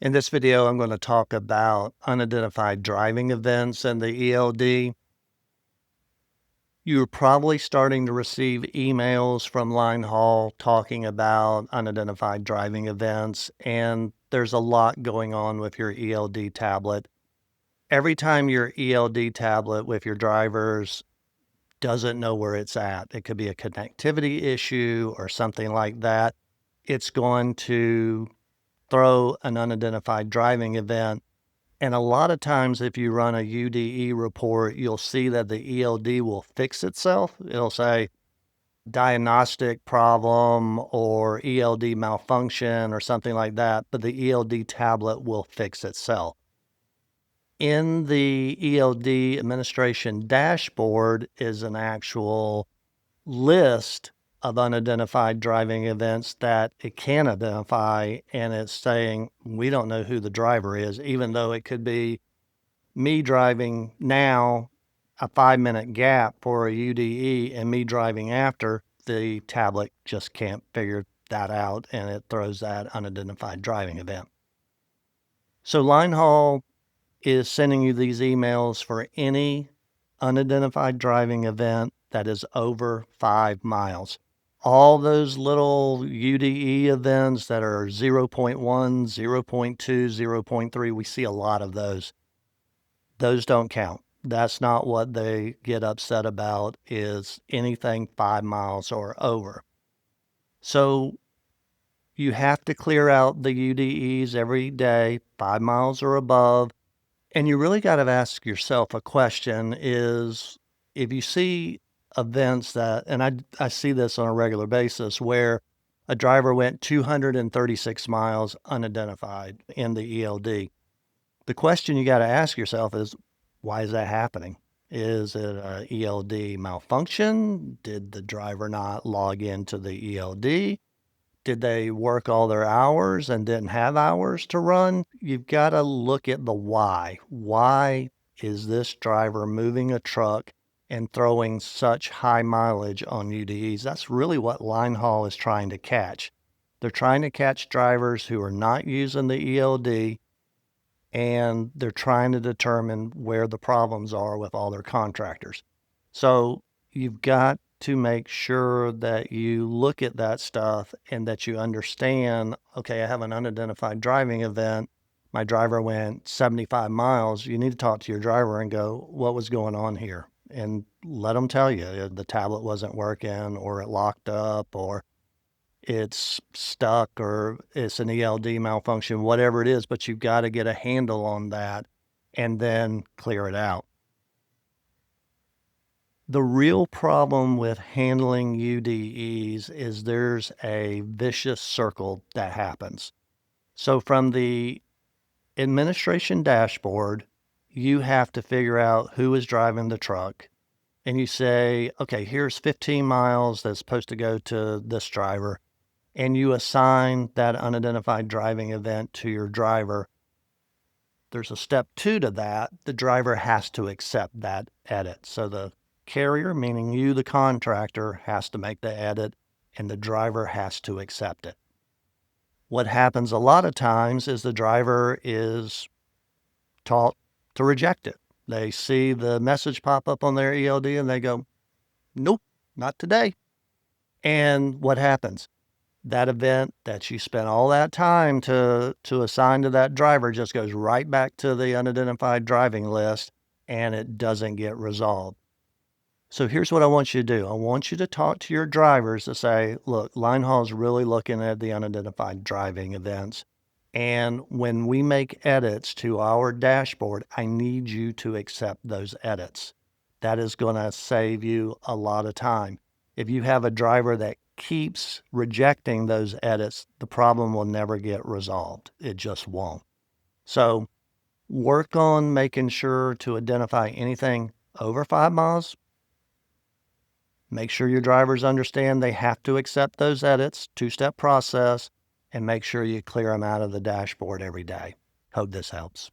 In this video, I'm going to talk about unidentified driving events and the ELD. You're probably starting to receive emails from Linehaul talking about unidentified driving events, and there's a lot going on with your ELD tablet. Every time your ELD tablet with your drivers doesn't know where it's at, it could be a connectivity issue or something like that, it's going to throw an unidentified driving event. And a lot of times, if you run a UDE report, you'll see that the ELD will fix itself. It'll say diagnostic problem or ELD malfunction or something like that, but the ELD tablet will fix itself. In the ELD administration dashboard is an actual list of unidentified driving events that it can identify, and it's saying we don't know who the driver is, even though it could be me driving now, a 5-minute gap for a UDE, and me driving after. The tablet just can't figure that out, and it throws that unidentified driving event. So Linehaul is sending you these emails for any unidentified driving event that is over 5 miles. All those little UDE events that are 0.1, 0.2, 0.3, we see a lot of those. Those don't count. That's not what they get upset about, is anything 5 miles or over. So you have to clear out the UDEs every day, 5 miles or above. And you really got to ask yourself a question is, if you see events that, and I see this on a regular basis, where a driver went 236 miles unidentified in the ELD. The question you got to ask yourself is, why is that happening? Is it a ELD malfunction? Did the driver not log into the ELD? Did they work all their hours and didn't have hours to run? You've got to look at the why. Why is this driver moving a truck and throwing such high mileage on UDEs? That's really what Linehaul is trying to catch. They're trying to catch drivers who are not using the ELD, and they're trying to determine where the problems are with all their contractors. So you've got to make sure that you look at that stuff and that you understand, okay, I have an unidentified driving event. My driver went 75 miles. You need to talk to your driver and go, what was going on here? And let them tell you the tablet wasn't working, or it locked up, or it's stuck, or it's an ELD malfunction, whatever it is, but you've got to get a handle on that and then clear it out. The real problem with handling UDEs is there's a vicious circle that happens. So from the administration dashboard, you have to figure out who is driving the truck. And you say, okay, here's 15 miles that's supposed to go to this driver. And you assign that unidentified driving event to your driver. There's a step 2 to that. The driver has to accept that edit. So the carrier, meaning you, the contractor, has to make the edit, and the driver has to accept it. What happens a lot of times is the driver is taught to reject it. They see the message pop up on their ELD and they go, nope, not today. And what happens? That event that you spent all that time to assign to that driver just goes right back to the unidentified driving list, and it doesn't get resolved. So here's what I want you to do. I want you to talk to your drivers to say, look, Linehaul is really looking at the unidentified driving events. And when we make edits to our dashboard, I need you to accept those edits. That is going to save you a lot of time. If you have a driver that keeps rejecting those edits, the problem will never get resolved. It just won't. So work on making sure to identify anything over 5 miles. Make sure your drivers understand they have to accept those edits, 2-step process, and make sure you clear them out of the dashboard every day. Hope this helps.